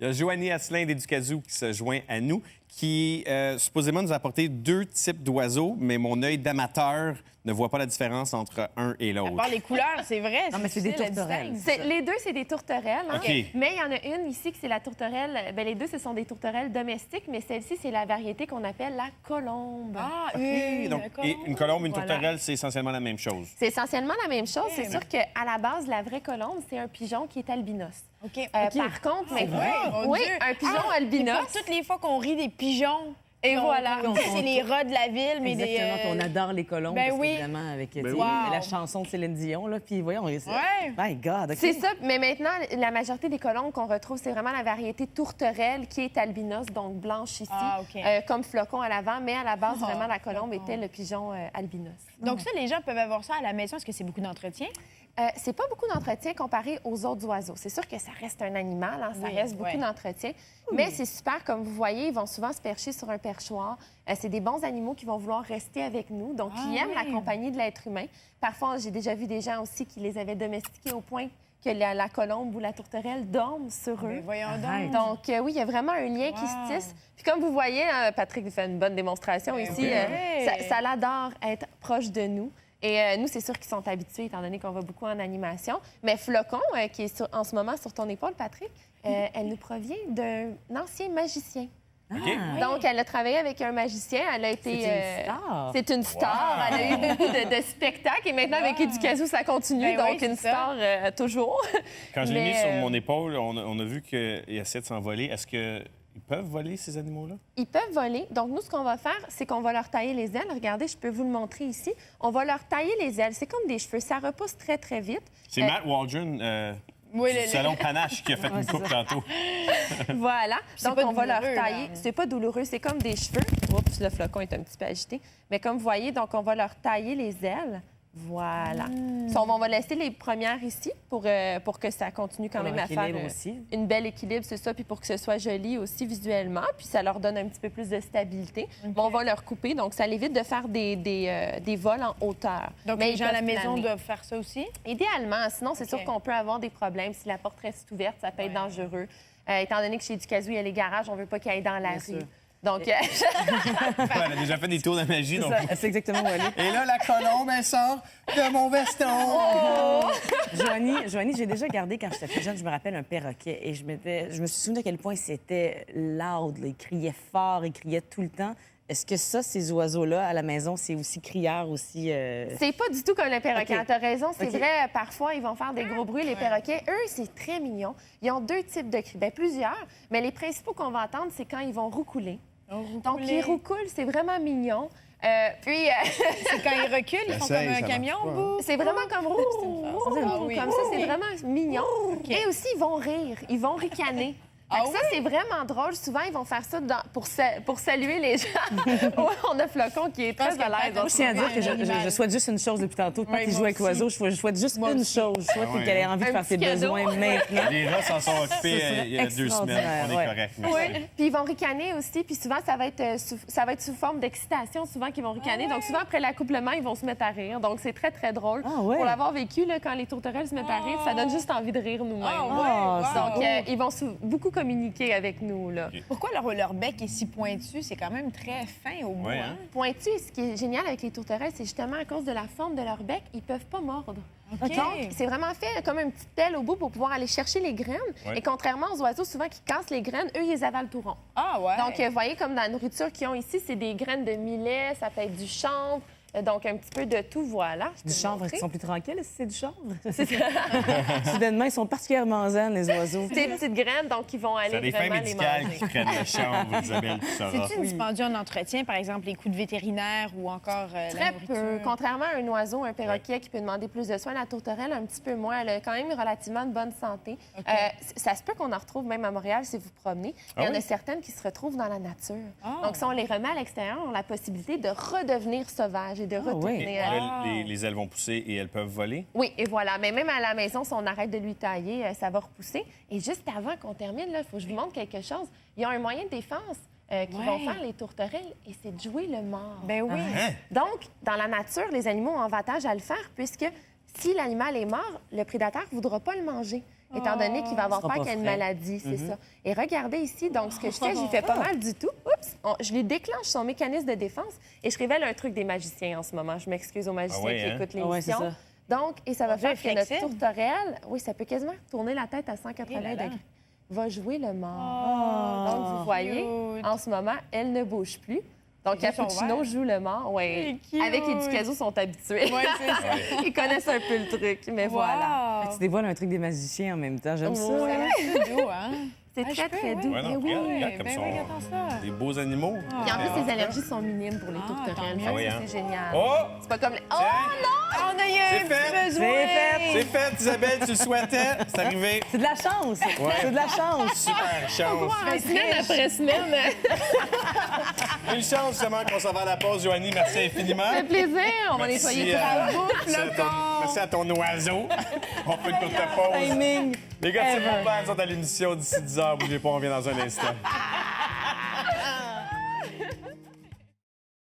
Il y a Joanie Asselin d'Éducazou qui se joint à nous, qui supposément nous a apporté 2 types d'oiseaux, mais mon œil d'amateur ne voit pas la différence entre un et l'autre. À part les couleurs, c'est vrai. Non, mais c'est des tourterelles. Les deux, c'est des tourterelles. Hein? OK. Mais il y en a une ici qui c'est la tourterelle. Bien, les deux, ce sont des tourterelles domestiques, mais celle-ci, c'est la variété qu'on appelle la colombe. Ah, Donc, et une colombe, une Voilà. tourterelle, c'est essentiellement la même chose. C'est essentiellement la même chose. C'est sûr qu'à la base, la vraie colombe, c'est un pigeon qui est albinos. OK. Par contre, maintenant, Mon oui, Dieu. un pigeon C'est albinos. pas toutes les fois qu'on rit des pigeons. Et voilà. C'est les rats de la ville, mais Exactement, des... qu'on adore les colombes, Ben parce oui. qu'évidemment, avec tu sais, oui. Wow. la chanson de Céline Dion, là, puis voyons, Ouais. My God, OK. C'est ça, mais maintenant, la majorité des colombes qu'on retrouve, c'est vraiment la variété tourterelle qui est albinos, donc blanche ici, Ah, OK. comme flocon à l'avant, mais à la base, vraiment, la colombe était le pigeon albinos. Donc ça, les gens peuvent avoir ça à la maison. Est-ce que c'est beaucoup d'entretien? C'est pas beaucoup d'entretien comparé aux autres oiseaux. C'est sûr que ça reste un animal, hein, ça Oui, reste beaucoup ouais. d'entretien. Mais c'est super, comme vous voyez, ils vont souvent se percher sur un perchoir. C'est des bons animaux qui vont vouloir rester avec nous, donc qui aiment la compagnie de l'être humain. Parfois, j'ai déjà vu des gens aussi qui les avaient domestiqués au point que la colombe ou la tourterelle dorment sur eux. Ben, voyons Arrête. donc. Donc, oui, il y a vraiment un lien qui se tisse. Puis comme vous voyez, Patrick fait une bonne démonstration ici. oui. Ça l'adore être proche de nous. Et nous, c'est sûr qu'ils sont habitués, étant donné qu'on va beaucoup en animation. Mais Flocon, qui est en ce moment sur ton épaule, Patrick, elle nous provient d'un ancien magicien. OK? Donc, elle a travaillé avec un magicien. Elle a été... C'est une star. C'est une star. Elle a eu beaucoup de spectacles. Et maintenant, avec Éducazou, ça continue. Ben oui, donc, c'est une ça. star toujours. Quand je l'ai mis Mais, sur mon épaule, on a vu qu'il essaie de s'envoler. Est-ce qu'ils peuvent voler, ces animaux-là? Ils peuvent voler. Donc, nous, ce qu'on va faire, c'est qu'on va leur tailler les ailes. Regardez, je peux vous le montrer ici. On va leur tailler les ailes. C'est comme des cheveux. Ça repousse très, très vite. C'est Matt Waldron Oui, du Salon Panache qui a fait une coupe tantôt. Voilà. c'est Donc, pas on va leur douloureux, tailler. là. C'est pas douloureux. C'est comme des cheveux. Oups, le flocon est un petit peu agité. Mais comme vous voyez, donc, on va leur tailler les ailes. Voilà. On va laisser les premières ici pour que ça continue quand Pour même leur à faire équilibre aussi. une belle équilibre, c'est ça, puis pour que ce soit joli aussi visuellement, puis ça leur donne un petit peu plus de stabilité. Mais on va leur couper, donc ça l'évite de faire des vols en hauteur. Donc Mais les ils gens à la peuvent maison planer. doivent faire ça aussi? Idéalement, sinon c'est OK. sûr qu'on peut avoir des problèmes. Si la porte reste ouverte, ça peut être dangereux. Étant donné que chez Éducazou, il y a les garages, on veut pas qu'ils aillent dans la rue. sûr. Donc, Ouais, elle a déjà fait des tours de magie. Donc... C'est exactement où elle est. Et là, la colombe, elle sort de mon veston. Joanie, j'ai déjà gardé, quand j'étais plus jeune, je me rappelle un perroquet. Et je me suis souvenu à quel point c'était loud. Là. Il criait fort, il criait tout le temps. Est-ce que ça, ces oiseaux-là, à la maison, c'est aussi criard, aussi... c'est pas du tout comme le perroquet. OK. Tu as raison, c'est OK. vrai. Parfois, ils vont faire des gros bruits, les perroquets. Eux, c'est très mignon. Ils ont 2 types de cris. Bien, plusieurs. Mais les principaux qu'on va entendre, c'est quand ils vont roucouler. Donc, ils roucoulent, c'est vraiment mignon. Puis, C'est quand ils reculent, ils font comme Essaye, un ça marche camion, pas. bout. c'est vraiment comme Ah oui. comme ça, c'est vraiment mignon. Et aussi, ils vont rire, ils vont ricaner. Fait que Ah ça, c'est vraiment drôle. Souvent, ils vont faire ça pour saluer les gens. Ouais, on a Flocon qui est très pense que à l'aise. Pat- Je tiens à dire que je souhaite juste une chose depuis tantôt. Quand Oui, il joue moi avec aussi. l'oiseau, je souhaite juste Moi une aussi. chose. Je souhaite Ah ouais, qu'elle ait envie de Un faire ses petit cadeau. besoins maintenant. Les rats s'en sont occupés il y a 2 semaines. extraordinaire, On est ouais. correct. merci. Oui, puis ils vont ricaner aussi, puis souvent, ça va être sous forme d'excitation, souvent qu'ils vont ricaner. Donc, souvent, après l'accouplement, ils vont se mettre à rire. Donc, c'est très, très drôle. Ah ouais. Pour l'avoir vécu, là, quand les tourterelles se mettent à rire, ça donne juste envie de rire nous-mêmes. Ah ouais, Ah, wow. Donc, ils vont beaucoup communiquer avec nous, là. Pourquoi leur bec est si pointu? C'est quand même très fin au bout, Ouais, hein? Pointu, ce qui est génial avec les tourterelles, c'est justement à cause de la forme de leur bec, ils peuvent pas mordre. OK. Donc, c'est vraiment fait comme une petite pelle au bout pour pouvoir aller chercher les graines. Ouais. Et contrairement aux oiseaux, souvent, qui cassent les graines, eux, ils les avalent tout rond. Ah ouais. Donc, vous voyez, comme dans la nourriture qu'ils ont ici, c'est des graines de millet, ça peut être du chanvre, donc un petit peu de tout, voilà. Je peux Du vous chanvre, est-ce montrer. qu'ils sont plus tranquilles si c'est du chanvre? Soudainement, ils sont particulièrement zen, les oiseaux. C'est des petites graines, donc ils vont C'est aller des fins vraiment les médicales manger. qui prennent le chanvre, Isabelle, tu sauras. C'est-tu dispendieux en entretien, par exemple, les coups de vétérinaire ou encore la Très nourriture? peu. Contrairement à un oiseau, un perroquet qui peut demander plus de soins, la tourterelle, un petit peu moins. Elle a quand même relativement de bonne santé. OK. Ça se peut qu'on en retrouve même à Montréal si vous promenez. Il y en oui? a certaines qui se retrouvent dans la nature. Ah. Donc, si on les remet à l'extérieur, on a la possibilité de redevenir sauvages et de retourner oui. Et à... là, les ailes vont pousser et elles peuvent voler. Oui, et voilà. Mais même à la maison, si on arrête de lui tailler, ça va repousser. Et juste avant qu'on termine, il faut que je vous montre quelque chose. Il y a un moyen de défense qui vont faire les tourterelles, et c'est de jouer le mort. Ben oui. Hein? Donc, dans la nature, les animaux ont avantage à le faire puisque Si l'animal est mort, le prédateur ne voudra pas le manger, étant donné qu'il va avoir sera peur pas qu'il y ait une frais. maladie, c'est ça. Et regardez ici, donc ce que je fais, j'y fais pas mal du tout. Oups! Je lui déclenche son mécanisme de défense et je révèle un truc des magiciens en ce moment. Je m'excuse aux magiciens Ah ouais, qui hein? écoutent Ah ouais, c'est l'émission. ça. Donc, et ça va Mon Dieu, faire que notre flexible. tourterelle, oui, ça peut quasiment tourner la tête à Eh 180 là là. degrés, va jouer le mort. Donc, vous voyez, cute. en ce moment, elle ne bouge plus. Donc, Les yeux sont Cappuccino ouverts. joue le mort. Oui. C'est cute. Avec Educazo, ils sont habitués. Oui, c'est ça. Ils connaissent un peu le truc, mais voilà. Wow. Tu dévoiles un truc des magiciens en même temps. J'aime ça. Ouais. Ça a l'air tout doux, hein? C'est Ah, je très, peux, très ouais. doux. Ouais, non, Mais oui. regarde comme ben ça. oui, regarde ça. Des beaux animaux. Puis en plus, les allergies sont minimes pour les Ah, tourterelles. tant Fait mieux. que Ah oui, ça, hein? c'est génial. Oh! C'est pas comme les... Oh Tiens. Ah, on a eu un C'est petit fait. besoin. C'est fait. C'est fait, Isabelle, tu le souhaitais. C'est arrivé. C'est de la chance. C'est de la chance. Super chance. Semaine après semaine. Une chance, justement, qu'on s'en va à la pause, Joanie. Merci infiniment. Ça fait plaisir. On va Merci, nettoyer tout ça. merci à ton oiseau. On fait une courte pause. Timing. Les gars, c'est pour faire, nous autres, à l'émission d'ici 10 heures. Bougez pas, on revient dans un instant.